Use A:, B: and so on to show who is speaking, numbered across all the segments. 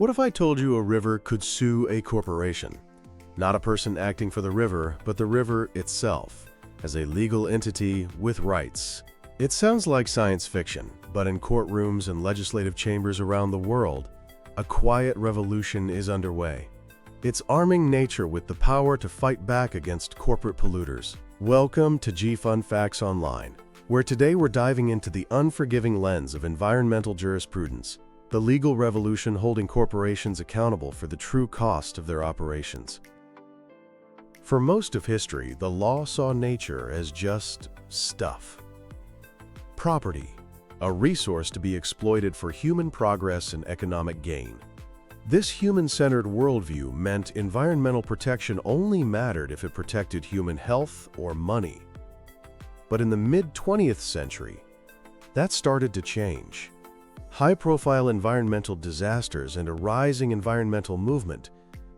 A: What if I told you a river could sue a corporation? Not a person acting for the river, but the river itself, as a legal entity with rights. It sounds like science fiction, but in courtrooms and legislative chambers around the world, a quiet revolution is underway. It's arming nature with the power to fight back against corporate polluters. Welcome to G-Fun Facts Online, where today we're diving into the unforgiving lens of environmental jurisprudence, the legal revolution holding corporations accountable for the true cost of their operations. For most of history, the law saw nature as just stuff. Property, a resource to be exploited for human progress and economic gain. This human-centered worldview meant environmental protection only mattered if it protected human health or money. But in the mid-20th century, that started to change. High-profile environmental disasters and a rising environmental movement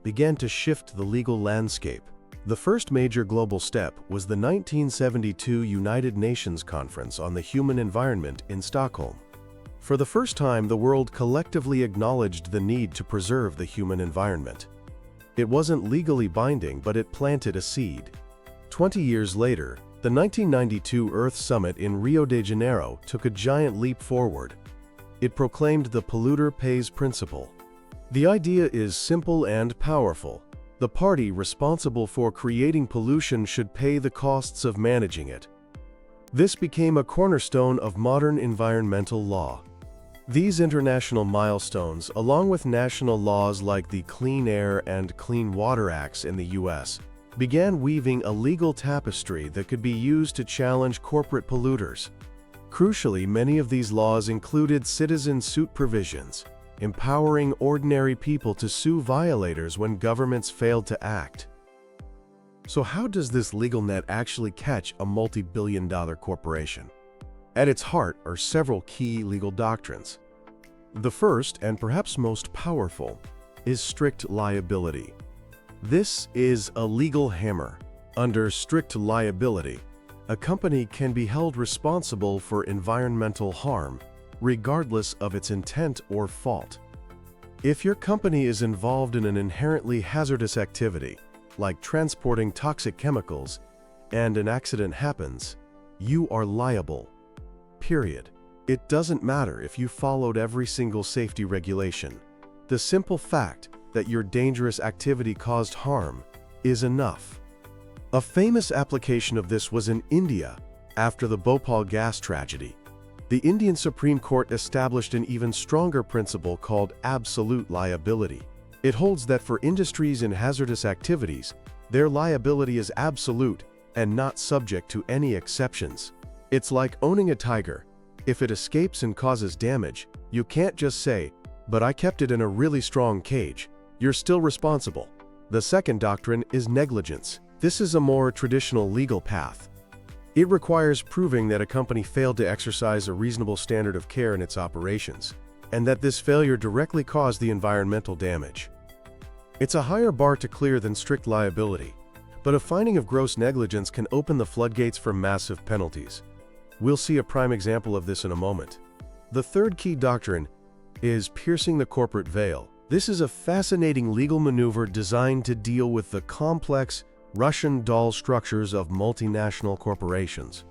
A: began to shift the legal landscape. The first major global step was the 1972 United Nations Conference on the Human Environment in Stockholm. For the first time, the world collectively acknowledged the need to preserve the human environment. It wasn't legally binding, but it planted a seed. 20 years later, the 1992 Earth Summit in Rio de Janeiro took a giant leap forward. It proclaimed the polluter pays principle. The idea is simple and powerful. The party responsible for creating pollution should pay the costs of managing it. This became a cornerstone of modern environmental law. These international milestones, along with national laws like the Clean Air and Clean Water Acts in the U.S., began weaving a legal tapestry that could be used to challenge corporate polluters. Crucially, many of these laws included citizen suit provisions, empowering ordinary people to sue violators when governments failed to act. So how does this legal net actually catch a multi-billion-dollar corporation? At its heart are several key legal doctrines. The first, and perhaps most powerful, is strict liability. This is a legal hammer. Under strict liability, a company can be held responsible for environmental harm, regardless of its intent or fault. If your company is involved in an inherently hazardous activity, like transporting toxic chemicals, and an accident happens, you are liable. Period. It doesn't matter if you followed every single safety regulation. The simple fact that your dangerous activity caused harm is enough. A famous application of this was in India after the Bhopal gas tragedy. The Indian Supreme Court established an even stronger principle called absolute liability. It holds that for industries in hazardous activities, their liability is absolute and not subject to any exceptions. It's like owning a tiger. If it escapes and causes damage, you can't just say, "But I kept it in a really strong cage." You're still responsible. The second doctrine is negligence. This is a more traditional legal path. It requires proving that a company failed to exercise a reasonable standard of care in its operations, and that this failure directly caused the environmental damage. It's a higher bar to clear than strict liability, but a finding of gross negligence can open the floodgates for massive penalties. We'll see a prime example of this in a moment. The third key doctrine is piercing the corporate veil. This is a fascinating legal maneuver designed to deal with the complex Russian doll structures of multinational corporations.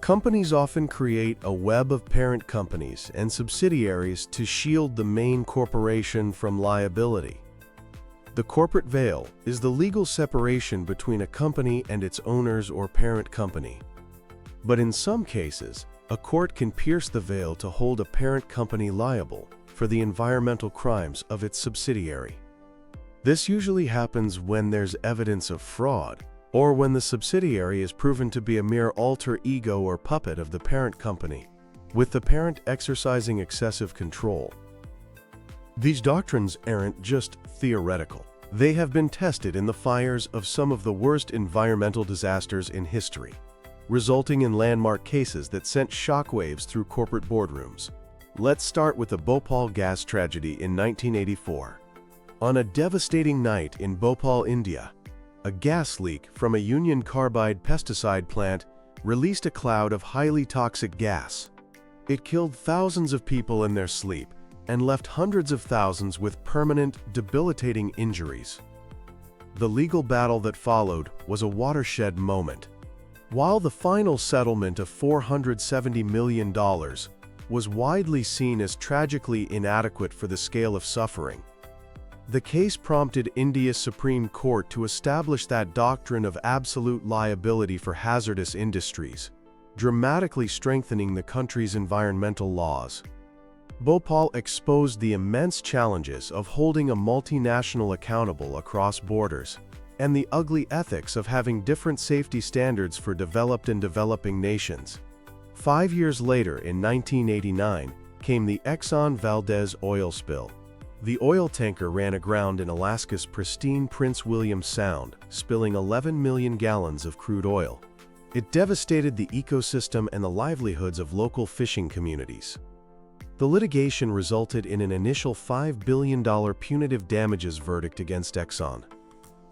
A: Companies often create a web of parent companies and subsidiaries to shield the main corporation from liability. The corporate veil is the legal separation between a company and its owners or parent company. But in some cases, a court can pierce the veil to hold a parent company liable for the environmental crimes of its subsidiary. This usually happens when there's evidence of fraud, or when the subsidiary is proven to be a mere alter ego or puppet of the parent company, with the parent exercising excessive control. These doctrines aren't just theoretical. They have been tested in the fires of some of the worst environmental disasters in history, resulting in landmark cases that sent shockwaves through corporate boardrooms. Let's start with the Bhopal gas tragedy in 1984. On a devastating night in Bhopal, India, a gas leak from a Union Carbide pesticide plant released a cloud of highly toxic gas. It killed thousands of people in their sleep, and left hundreds of thousands with permanent, debilitating injuries. The legal battle that followed was a watershed moment. While the final settlement of $470 million was widely seen as tragically inadequate for the scale of suffering, the case prompted India's Supreme Court to establish that doctrine of absolute liability for hazardous industries, dramatically strengthening the country's environmental laws. Bhopal exposed the immense challenges of holding a multinational accountable across borders, and the ugly ethics of having different safety standards for developed and developing nations. 5 years later, in 1989, came the Exxon Valdez oil spill. The oil tanker ran aground in Alaska's pristine Prince William Sound, spilling 11 million gallons of crude oil. It devastated the ecosystem and the livelihoods of local fishing communities. The litigation resulted in an initial $5 billion punitive damages verdict against Exxon.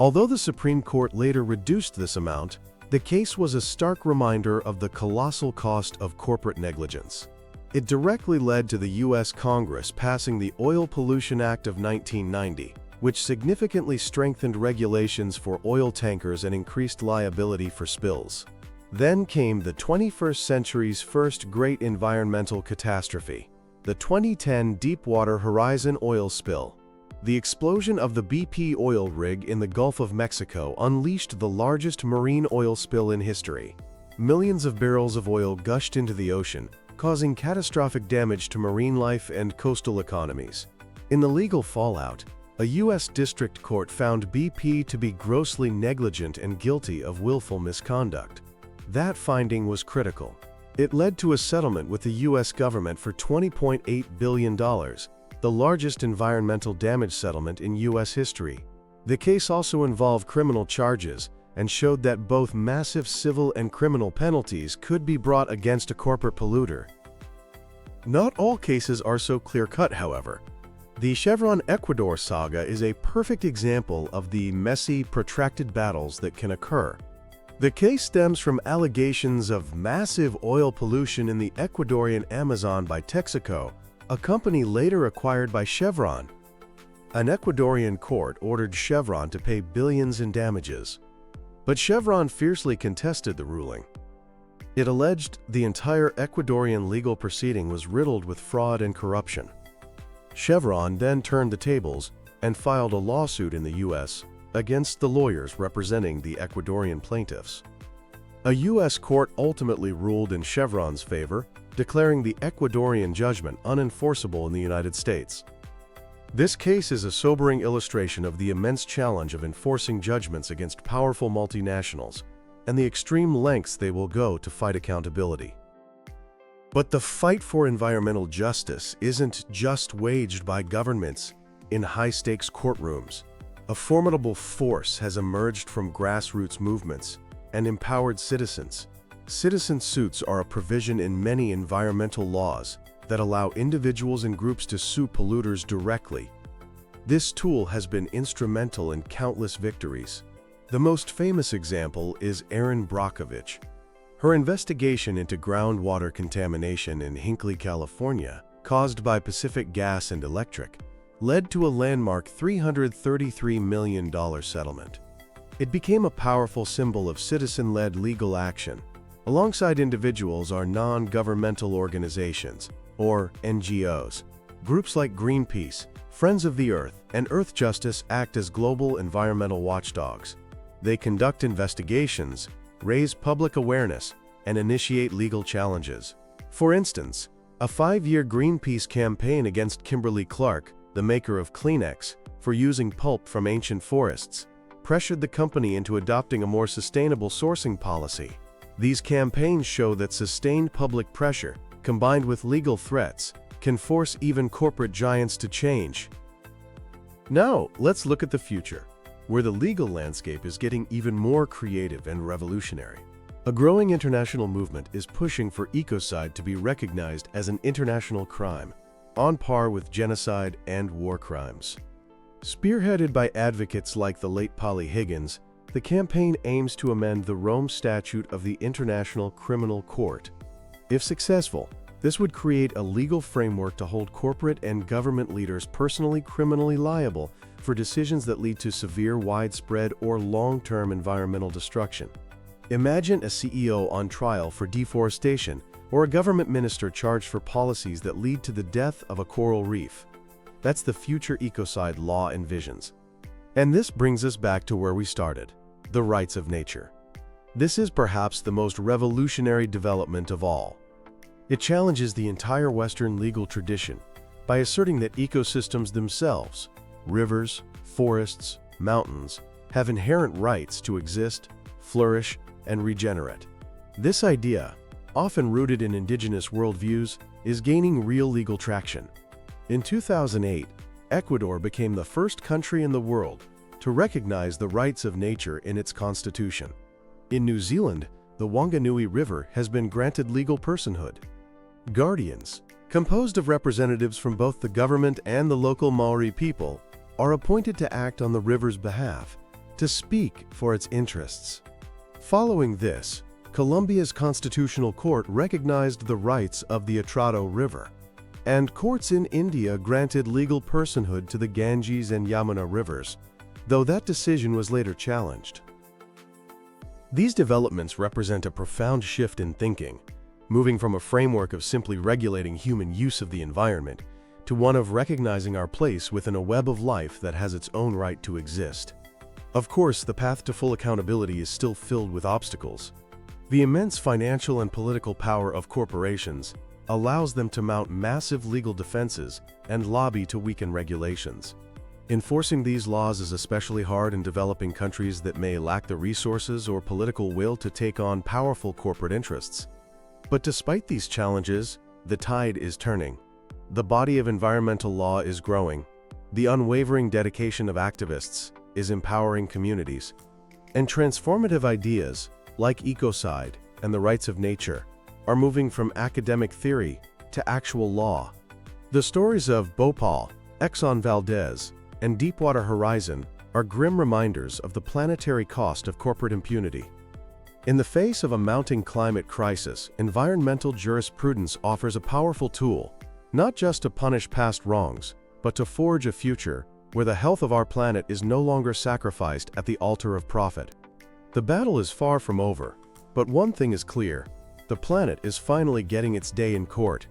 A: Although the Supreme Court later reduced this amount, the case was a stark reminder of the colossal cost of corporate negligence. It directly led to the U.S. Congress passing the Oil Pollution Act of 1990, which significantly strengthened regulations for oil tankers and increased liability for spills. Then came the 21st century's first great environmental catastrophe, the 2010 Deepwater Horizon oil spill. The explosion of the BP oil rig in the Gulf of Mexico unleashed the largest marine oil spill in history. Millions of barrels of oil gushed into the ocean, causing catastrophic damage to marine life and coastal economies. In the legal fallout, a U.S. district court found BP to be grossly negligent and guilty of willful misconduct. That finding was critical. It led to a settlement with the U.S. government for $20.8 billion, the largest environmental damage settlement in U.S. history. The case also involved criminal charges and showed that both massive civil and criminal penalties could be brought against a corporate polluter. Not all cases are so clear-cut, however. The Chevron Ecuador saga is a perfect example of the messy, protracted battles that can occur. The case stems from allegations of massive oil pollution in the Ecuadorian Amazon by Texaco, a company later acquired by Chevron. An Ecuadorian court ordered Chevron to pay billions in damages. But Chevron fiercely contested the ruling. It alleged the entire Ecuadorian legal proceeding was riddled with fraud and corruption. Chevron then turned the tables and filed a lawsuit in the U.S. against the lawyers representing the Ecuadorian plaintiffs. A U.S. court ultimately ruled in Chevron's favor, declaring the Ecuadorian judgment unenforceable in the United States. This case is a sobering illustration of the immense challenge of enforcing judgments against powerful multinationals and the extreme lengths they will go to fight accountability. But the fight for environmental justice isn't just waged by governments in high-stakes courtrooms. A formidable force has emerged from grassroots movements and empowered citizens. Citizen suits are a provision in many environmental laws that allow individuals and groups to sue polluters directly. This tool has been instrumental in countless victories. The most famous example is Erin Brockovich. Her investigation into groundwater contamination in Hinckley, California, caused by Pacific Gas and Electric, led to a landmark $333 million settlement. It became a powerful symbol of citizen-led legal action. Alongside individuals are non-governmental organizations, or NGOs. Groups like Greenpeace, Friends of the Earth, and Earth Justice act as global environmental watchdogs. They conduct investigations, raise public awareness, and initiate legal challenges. For instance, a 5-year Greenpeace campaign against Kimberly-Clark, the maker of Kleenex, for using pulp from ancient forests, pressured the company into adopting a more sustainable sourcing policy. These campaigns show that sustained public pressure, combined with legal threats, can force even corporate giants to change. Now, let's look at the future, where the legal landscape is getting even more creative and revolutionary. A growing international movement is pushing for ecocide to be recognized as an international crime, on par with genocide and war crimes. Spearheaded by advocates like the late Polly Higgins, the campaign aims to amend the Rome Statute of the International Criminal Court. If successful, This would create a legal framework to hold corporate and government leaders personally criminally liable for decisions that lead to severe, widespread, or long-term environmental destruction. Imagine a CEO on trial for deforestation or a government minister charged for policies that lead to the death of a coral reef. That's the future ecocide law envisions. And this brings us back to where we started, the rights of nature. This is perhaps the most revolutionary development of all. It challenges the entire Western legal tradition by asserting that ecosystems themselves, rivers, forests, mountains, have inherent rights to exist, flourish, and regenerate. This idea, often rooted in indigenous worldviews, is gaining real legal traction. In 2008, Ecuador became the first country in the world to recognize the rights of nature in its constitution. In New Zealand, the Wanganui River has been granted legal personhood. Guardians, composed of representatives from both the government and the local Maori people, are appointed to act on the river's behalf, to speak for its interests. Following this, Colombia's Constitutional Court recognized the rights of the Atrato River, and courts in India granted legal personhood to the Ganges and Yamuna rivers, though that decision was later challenged. These developments represent a profound shift in thinking, moving from a framework of simply regulating human use of the environment to one of recognizing our place within a web of life that has its own right to exist. Of course, the path to full accountability is still filled with obstacles. The immense financial and political power of corporations allows them to mount massive legal defenses and lobby to weaken regulations. Enforcing these laws is especially hard in developing countries that may lack the resources or political will to take on powerful corporate interests. But despite these challenges, the tide is turning. The body of environmental law is growing. The unwavering dedication of activists is empowering communities. And transformative ideas, like ecocide and the rights of nature, are moving from academic theory to actual law. The stories of Bhopal, Exxon Valdez, and Deepwater Horizon are grim reminders of the planetary cost of corporate impunity. In the face of a mounting climate crisis, environmental jurisprudence offers a powerful tool, not just to punish past wrongs, but to forge a future where the health of our planet is no longer sacrificed at the altar of profit. The battle is far from over, but one thing is clear: the planet is finally getting its day in court,